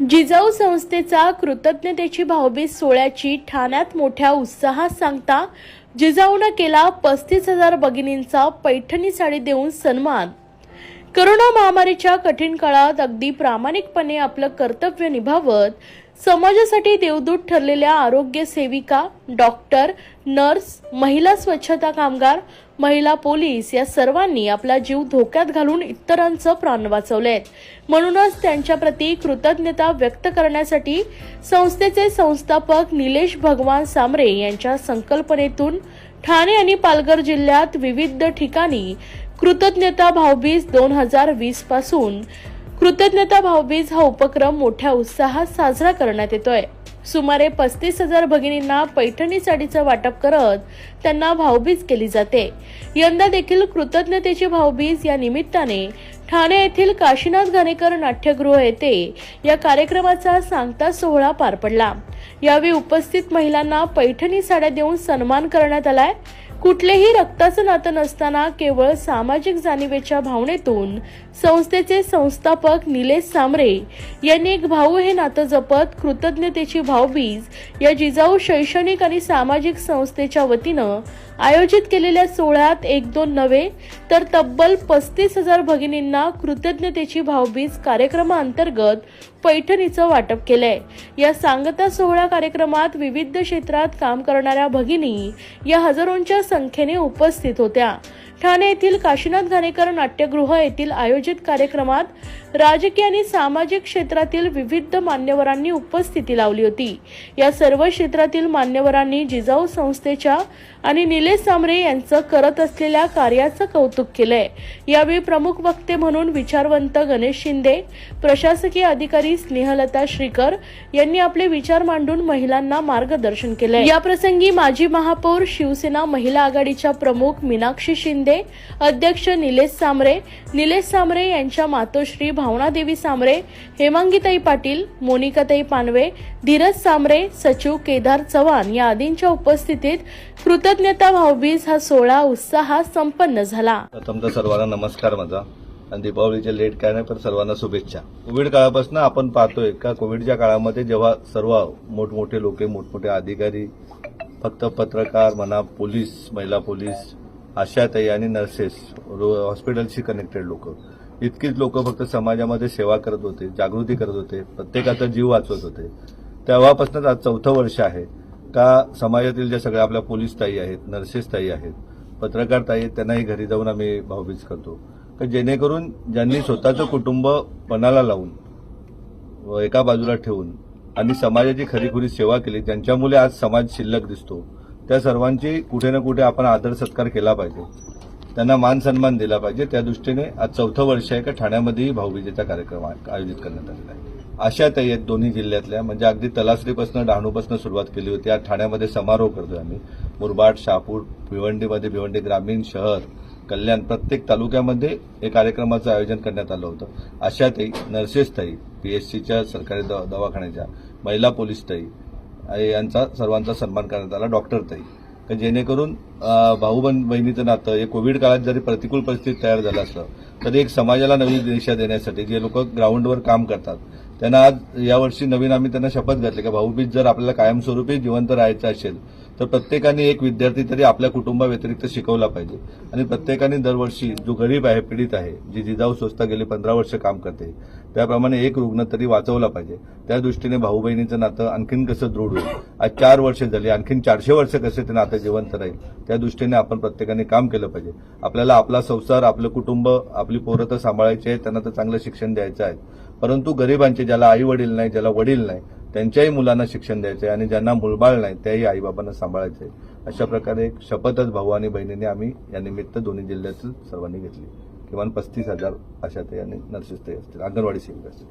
जिजाऊ संस्थेचा कृतज्ञतेची भावबीज सोहळ्याची ठाण्यात मोठ्या उत्साहात सांगता जिजाऊनं केला 35,000 भगिनींचा पैठणी साडी देऊन सन्मान। कोरोना महामारीच्या कठीण काळात अगदी प्रामाणिकपणे आपलं कर्तव्य निभावत समाजासाठी देवदूत ठरलेल्या आरोग्य सेविका, डॉक्टर, नर्स, महिला स्वच्छता कामगार, महिला पोलीस या सर्वांनी आपला जीव धोक्यात घालून इतरांचं प्राण वाचवलेत। म्हणूनच त्यांच्याप्रती कृतज्ञता व्यक्त करण्यासाठी संस्थेचे संस्थापक निलेश भगवान सांबरे यांच्या संकल्पनेतून ठाणे आणि पालघर जिल्ह्यात विविध ठिकाणी कृतज्ञता भावबीज 2020 पासून कृतज्ञता भावबीज हा उपक्रम मोठ्या उत्साहात साजरा करण्यात येतोय। सुमारे 35,000 भगिनींना पैठणी साडीचं वाटप करत त्यांना भावबीज केली जाते। यंदा देखील कृतज्ञतेची भावबीज या निमित्ताने ठाणे येथील काशीनाथ घाणेकर नाट्यगृह येथे या कार्यक्रमाचा सांगता सोहळा पार पडला। यावेळी उपस्थित महिलांना पैठणी साड्या देऊन सन्मान करण्यात आलाय। कुठलेही रक्ताचं नातं नसताना केवळ सामाजिक जाणीवेच्या भावनेतून संस्थेचे संस्थापक निलेश सांबरे यांनी एक भाऊ हे नातं जपत कृतज्ञतेची भावबीज या जिजाऊ शैक्षणिक आणि सामाजिक संस्थेच्या वतीनं आयोजित केलेल्या सोहळ्यात 1-2 नव्हे तर तब्बल 35,000 भगिनींना कृतज्ञतेची भावबीज कार्यक्रमाअंतर्गत पैठणीचं वाटप केलंय। या सांगता सोहळा कार्यक्रमात विविध क्षेत्रात काम करणाऱ्या भगिनी या हजारोंच्या संख्येने उपस्थित होत्या। ठाणे येथील काशीनाथ घाणेकर नाट्यगृह येथील आयोजित कार्यक्रमात राजकीय आणि सामाजिक क्षेत्रातील विविध मान्यवरांनी उपस्थिती लावली होती। या सर्व क्षेत्रातील मान्यवरांनी जिजाऊ संस्थेच्या आणि निलेश सांबरे यांचं करत असलेल्या कार्याचं कौतुक केलंय। यावेळी प्रमुख वक्ते म्हणून विचारवंत गणेश शिंदे, प्रशासकीय अधिकारी स्नेहलता श्रीकर यांनी आपले विचार मांडून महिलांना मार्गदर्शन केलंय। या प्रसंगी माजी महापौर, शिवसेना महिला आघाडीच्या प्रमुख मीनाक्षी शिंदे, अध्यक्ष निलेश सांबरे यांच्या मातोश्री भावनादेवी सांबरे, हेमांगीताई पाटील, मोनिकाताई पानवे, धीरज सांबरे, सचिव केदार चव्हाण या आदींच्या उपस्थितीत कृतज्ञता भावबीज हा सोहळा उत्साहात संपन्न झाला। प्रथमतः सर्वांना नमस्कार माझा आणि दीपावलीच्या लेट काय नाही पण सर्वांना शुभेच्छा। कोविड काळापासून आपण पाहतोय का कोविडच्या काळामध्ये जेव्हा सर्व मोठमोठे लोक, मोठमोठे अधिकारी, फक्त पत्रकार म्हणा, पोलीस, महिला पोलीस, आशाताई आणि नर्सेस, हॉस्पिटलशी कनेक्टेड लोक, इतकीच लोक फक्त समाजामध्ये सेवा करत होते, जागृती करत होते, प्रत्येकाचा जीव वाचवत होते। तेव्हापासूनच आज 4थं वर्ष आहे का समाजातील ज्या सगळ्या आपल्या पोलीस ताई आहेत, नर्सेस ताई आहेत, पत्रकार ताई आहेत, त्यांनाही घरी जाऊन आम्ही भावबीज करतो का जेणेकरून ज्यांनी स्वतःचं कुटुंब पणाला लावून एका बाजूला ठेवून आणि समाजाची खरीखुरी सेवा केली, ज्यांच्यामुळे आज समाज शिल्लक दिसतो, त्या सर्वांची कुठे ना कुठे आपण आदर सत्कार केला पाहिजे, त्यांना मान सन्मान दिला पाहिजे। त्या दृष्टीने आज 4थं वर्ष आहे का ठाण्यामध्येही भाऊबीजेचा कार्यक्रम आयोजित करण्यात आलेला आहे। आशाताई आहेत दोन्ही जिल्ह्यातल्या, म्हणजे अगदी तलासरीपासून, डहाणूपासून सुरुवात केली होती। आज ठाण्यामध्ये समारोह करतोय आम्ही। मुरबाड, शहापूर, भिवंडीमध्ये, भिवंडी ग्रामीण, शहर, कल्याण, प्रत्येक तालुक्यामध्ये हे कार्यक्रमाचं आयोजन करण्यात आलं होतं। आशाताई, नर्सेस ताई, पीएचसीच्या सरकारी दवाखान्याच्या, महिला पोलीस ताई यांचा सर्वांचा सन्मान करण्यात आला, डॉक्टर ताई, जेणेकरून भाऊ बहिणीचं नातं हे कोविड काळात जरी प्रतिकूल परिस्थिती तयार झालं असलं तरी एक समाजाला नवी दिशा देण्यासाठी जे लोक ग्राउंडवर काम करतात त्यांना आज यावर्षी नवीन आम्ही त्यांना शपथ घातली की भाऊबीज जर आपल्याला कायमस्वरूपी जिवंत राहायचं असेल तर प्रत्येकाने एक विद्यार्थी तरी आपल्या कुटुंबाव्यतिरिक्त शिकवला पाहिजे आणि प्रत्येकाने दरवर्षी जो गरीब आहे, पीडित आहे, जी जिजाऊ संस्था गेली 15 वर्ष काम करते, त्याप्रमाणे एक रुग्ण तरी वाचवला पाहिजे। त्या दृष्टीने भाऊ बहिणीचं नातं आणखीन कसं दृढ होईल, आज 4 वर्ष झाली, आणखीन 400 वर्ष कसे ते नातं जिवंत राहील, त्या दृष्टीने आपण प्रत्येकाने काम केलं पाहिजे। आपल्याला आपला संसार, आपलं कुटुंब, आपली पोरं तर सांभाळायची आहेत, त्यांना तर चांगलं शिक्षण द्यायचं आहे, परंतु गरिबांचे, ज्याला आई वडील नाही, ज्याला वडील नाही, त्यांच्याही मुलांना शिक्षण द्यायचं आहे आणि ज्यांना मुलबाळ नाही त्याही आईबाबांना सांभाळायचं आहे। अशा प्रकारे एक शपथच भाऊ आणि बहिणीने आम्ही या निमित्त दोन्ही जिल्ह्यातील सर्वांनी घेतली। किमान 35,000 आशाताई आणि नर्सेस ताई असतील, अंगणवाडी सेविका असतील।